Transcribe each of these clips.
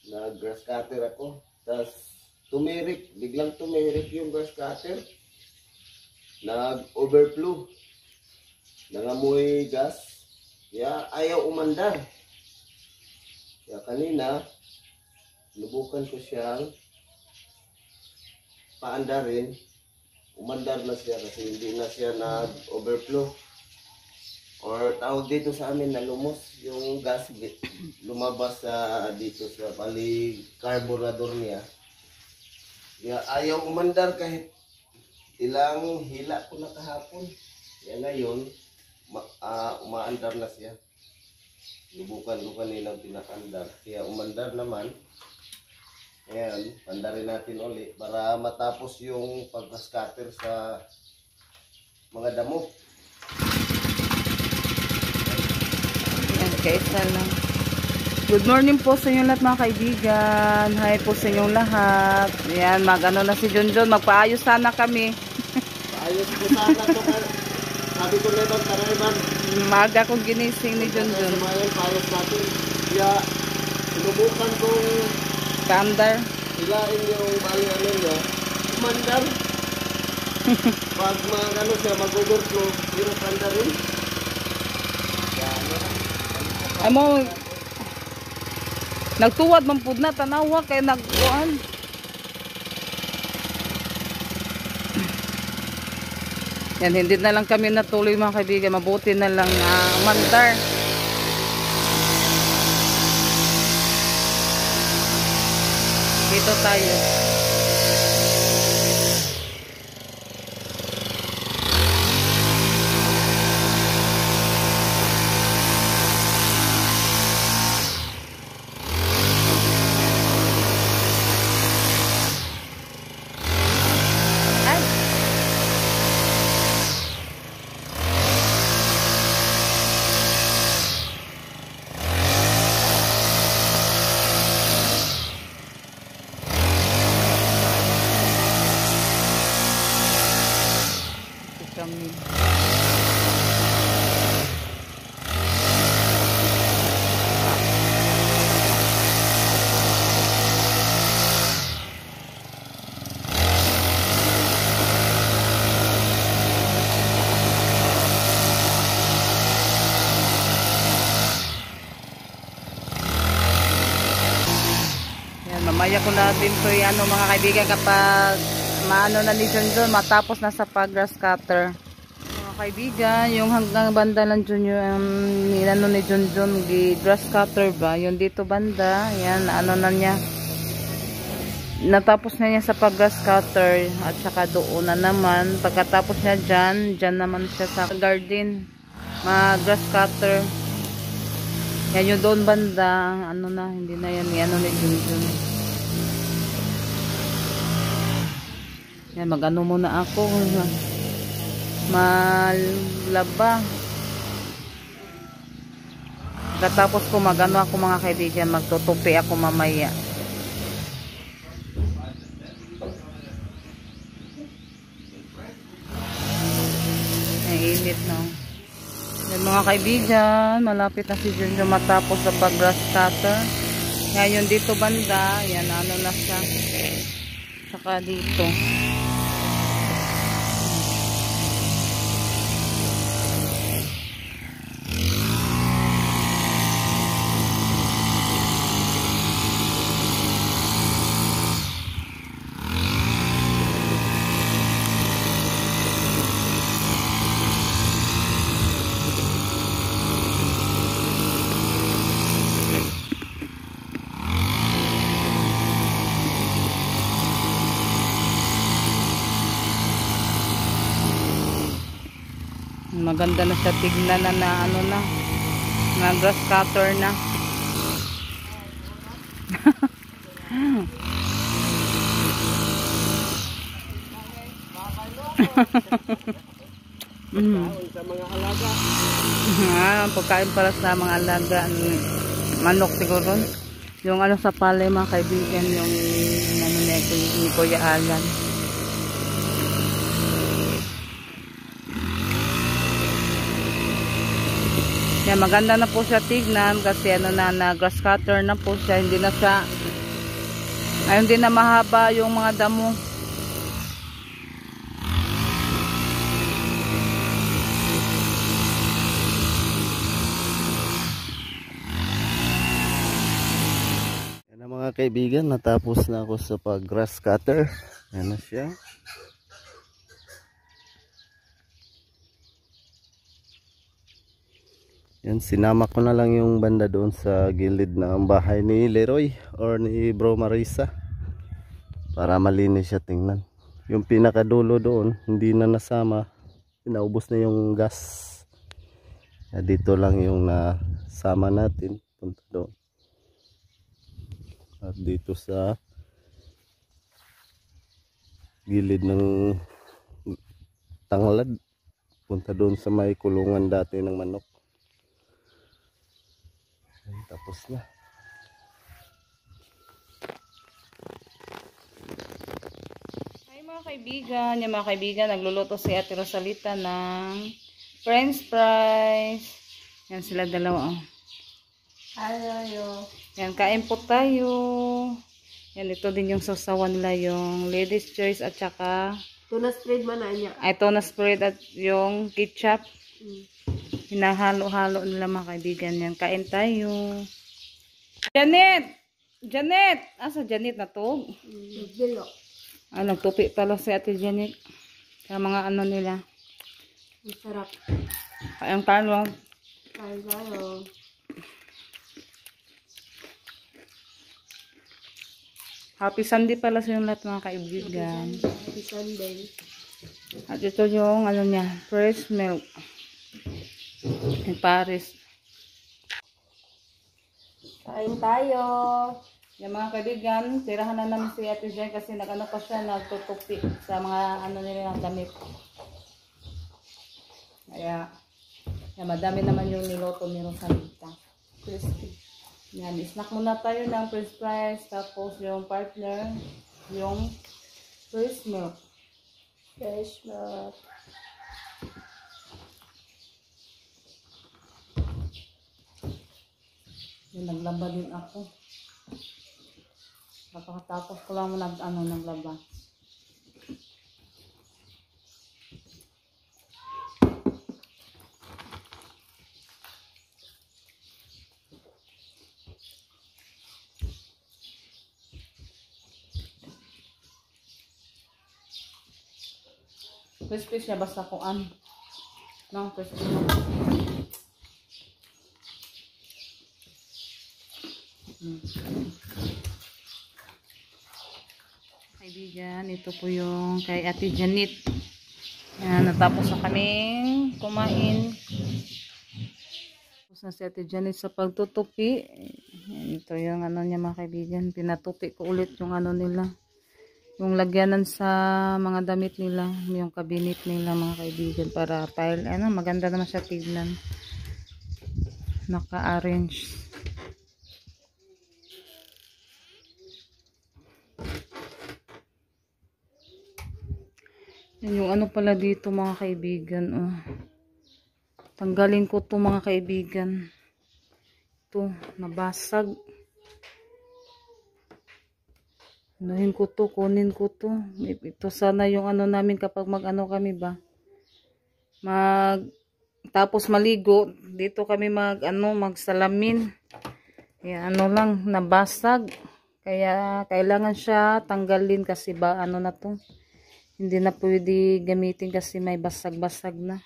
nag grass cutter ako. Tapos tumirik, biglang tumirik yung grass cutter. Nag-overflow. Nangamoy gas. Kaya ayaw umandar. Kaya kanina, lubukan ko siyang paandarin. Umandar na siya kasi hindi na siya nag-overflow. Or tawag dito sa amin na lumos yung gas lumabas dito sa carburetor niya. Kaya ayaw umandar kahit ilang hila ko na kahapon. Kaya ngayon, umaandar na siya. Lubukan ko kanina pinakandar. Kaya umandar naman. Ayan, pandarin natin ulit para matapos yung pag-scatter sa mga damo. Kaisa lang. Good morning po sa inyong lahat mga kaibigan. Hi po sa inyong lahat. Ayan, mag-ano na si Junjun. Magpaayos sana kami. Paayos ko sana ito. Sabi ko na ibang karayman. Maga kong ginising ni Junjun. Paayos natin. Kaya sinubukan kong Kaandar. ilain yung bali ano niya. Umandar. Pag mag-ano siya, mag-overflow, hirap andarin. Ay mo, nagtuwad man pud na tanawa kay nagkuan. Yan, hindi na lang kami natuloy mga kaibigan. Mabuti na lang umandar. Dito tayo. Kami. Yan, mamaya ko na din to yan mga kaibigan kapag maano na ni Junjun, matapos na sa pag-grass cutter. Mga kaibigan, yung hanggang banda lang dyan yung ninano ni Junjun, grass cutter ba? Yung dito banda, yan, ano na niya. Natapos na niya sa pag-grass cutter at saka doon na naman. Pagkatapos niya dyan naman siya sa garden. Grass cutter. Yan yung doon banda, ano na, hindi na yan, ano ni Junjun. Yan, mag-ano muna ako. Malaba. Katapos ko mag-ano ako mga kaibigan, magtutupi ako mamaya. Ang init no. Yan mga kaibigan, malapit na si Junjun matapos sa pag-grass cutter. Yan yung dito banda, yan ano na siya. Saka dito. Maganda na siya tignan na ano na grass cutter na. Sa mga alaga. Pagkain para sa mga alaga. Manok siguro. Yung ano sa palay mga kaibigan, yung ano ni Kuya Alan. Yan, maganda na po siya tignan kasi ano na grass cutter na po siya. Hindi na siya, ay hindi na mahaba yung mga damo. Yan na mga kaibigan, natapos na ako sa pag grass cutter. Yan na siya. Yan, sinama ko na lang yung banda doon sa gilid ng bahay ni Leroy or ni Bro Marisa para malinis siya tingnan. Yung pinakadulo doon hindi na nasama, inaubos na yung gas. Dito lang yung nasama natin, punta doon. At dito sa gilid ng tanglad, punta doon sa may kulungan dati ng manok. Tapos na. Hi mga kaibigan, yung mga kaibigan, nagluluto si Ate Rosalita ng french fries. Yan sila dalawa. Oh. Hello. Yan, kain po tayo. Yan, ito din yung sausawan nila, yung ladies choice at saka Tuna spread man na niya. ito na spread at yung ketchup. Hinahalo-halo nila mga kaibigan. Yan, kain tayo. Janet! Janet! Asa Janet na to? Gilo. Ah, nagtupi pala si Ate Janet. Sa mga ano nila. Masarap. Kayang talo. Kain tayo. Happy Sunday pala sa yung lahat mga kaibigan. Happy Sunday. At ito yung ano niya, fresh milk. In Paris. Kain tayo. Yung mga kaibigan, tirahan na namin si Ate Jen kasi nag-ano pa siya, nagtutupi sa mga ano nila ng damit. Kaya, yan, madami naman yung niloto ni Rosalita. Crispy. Yan, snack muna tayo ng french fries, tapos yung partner, yung fresh milk. Fresh milk. Yung naglaba din ako. Kapag-tapos ko lang naglaba. Crispy siya basta kuan. No, crispy mo. Kaibigan, ito po yung kay Ate Janet. Yan, natapos na kaming kumain. Tapos na si Ate Janet sa pagtutupi. Yan, ito yung ano niya mga kaibigan. Pinatupi ko ulit yung ano nila. Yung lagyanan sa mga damit nila. Yung cabinet nila mga kaibigan. Para pile, ano, maganda naman siya tignan. Naka-arrange. Yan yung ano pala dito mga kaibigan. Oh. Tanggalin ko to mga kaibigan. Ito, nabasag. Anuhin ko to, kunin ko to. Ito sana yung ano namin kapag mag-ano kami ba. Tapos maligo, dito kami magsalamin. Kaya ano lang, nabasag. Kaya kailangan siya tanggalin kasi ba ano na to. Hindi na pwede gamitin kasi may basag-basag na.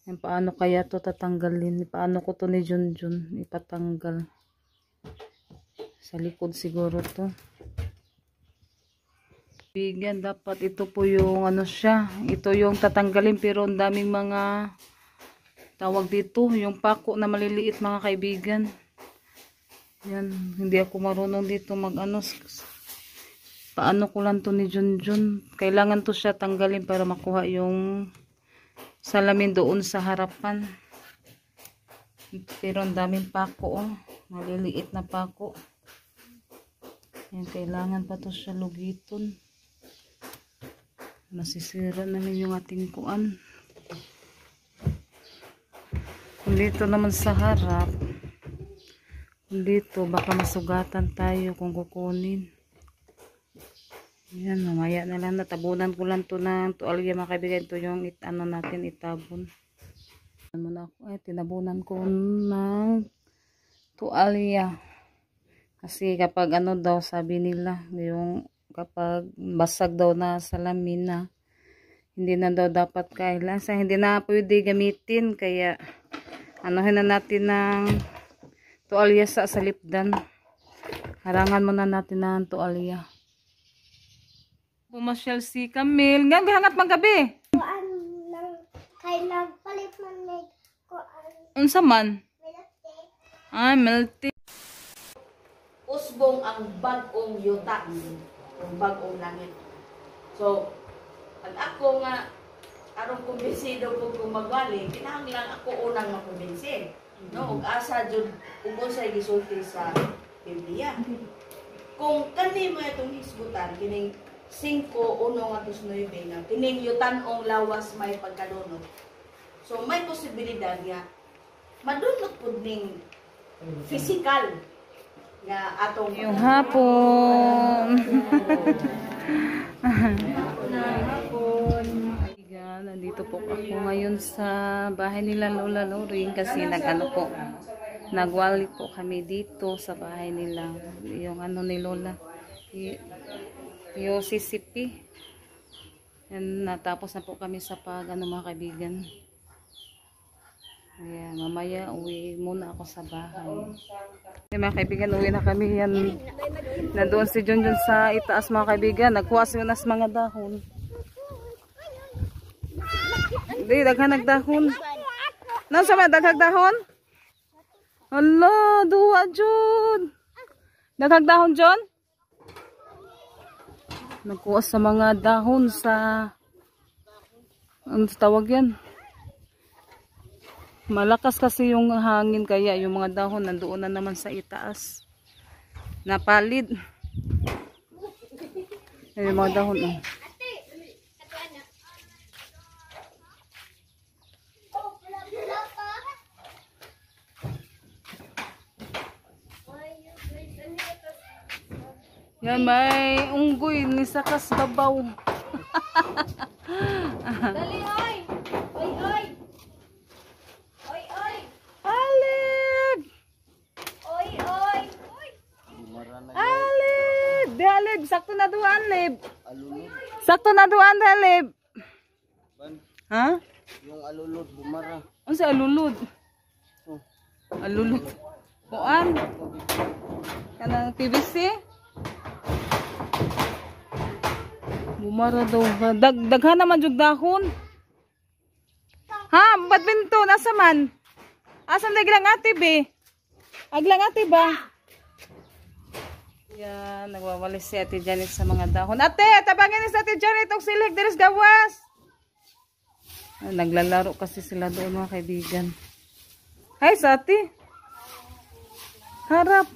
Yan, paano kaya to tatanggalin? Paano ko to ni Junjun ipatanggal? Sa likod siguro to. Bigyan, dapat ito po yung ano siya. Ito yung tatanggalin pero ang daming mga tawag dito. Yung pako na maliliit mga kaibigan. Yan, hindi ako marunong dito mag-ano. Paano ko lang to ni Junjun. Kailangan to siya tanggalin para makuha yung salamin doon sa harapan. Pero ang daming pako. Oh. Maliliit na pako. Yan, kailangan pa to siya lugiton. Nasisira namin yung ating kuan. Kung Dito naman sa harap. Dito, baka masugatan tayo kung kukunin. Yan, mamaya na lang. Natabunan ko lang to ng tuwalya mga kaibigan. Ito yung ano natin itabon. Ay, tinabunan ko ng tuwalya. Kasi kapag ano daw, sabi nila, yung kapag basag daw na salamin na, hindi na daw dapat kailangan. Hindi na pwede gamitin. Kaya, anuhin na natin ng tuwalya sa lipdan. Harangan muna natin ng tuwalya. Pumasyal si Camille. Hangat mang gabi. Kailang palit man may kuan. Unsa man? Ay, melty. Usbong ang bagong yuta, ang bagong langit. So, pag ako nga, arong kumbinsido po gumagwali, kinahanglan ako unang makumbinsin. No? Ug asa jud kung unsay gisulti sa Biblia. Kung kani mo itong hisgutan, kining 5:1 nga 9 nga, kining yutan-ong lawas may pagkadunot. So, may posibilidad nga, madunot po ning physical nga atong Yung hapon. Nandito po ako ngayon sa bahay nila Lola Loring kasi nagwali po kami dito sa bahay nila. Yung ano ni Lola. Yung CCP. And natapos na po kami sa mga kaibigan. Ayan, mamaya uwi muna ako sa bahay. Okay, mga kaibigan, uwi na kami. Yan, nandoon si John sa itaas mga kaibigan. Nagkuha siya nas mga dahon. Hindi, daghang nagdahon. Nasa may daghang dahon? Hala, duwa John. Daghang dahon John? Nagkuha sa mga dahon sa ano tawag yan? Malakas kasi yung hangin kaya yung mga dahon nandoon na naman sa itaas. Napalid. Yung mga dahon. Oh. Yan may unggoy ni sakas babaw. Dali oy. Oy oy. Oy oy. Alib! Oy oy. Alib! Di Alib, sakto na duwan Alib. Sakto na duwan Alib. Ha? Yung alulod, bumara. Ano sa alulod? Alulod. Kuan? Kanang PVC? Bumara daw. Daghan naman jug dahon. Ha? Badminto, nasa man? Asan na gilang ate be? Aglang ate ba? Yan, nagwawalis si Ate Janet sa mga dahon. Ate, tabangin ni sa Ate Janet og silig diris gawas. Naglalaro kasi sila doon mga kaibigan. Hi sa ate. Harap.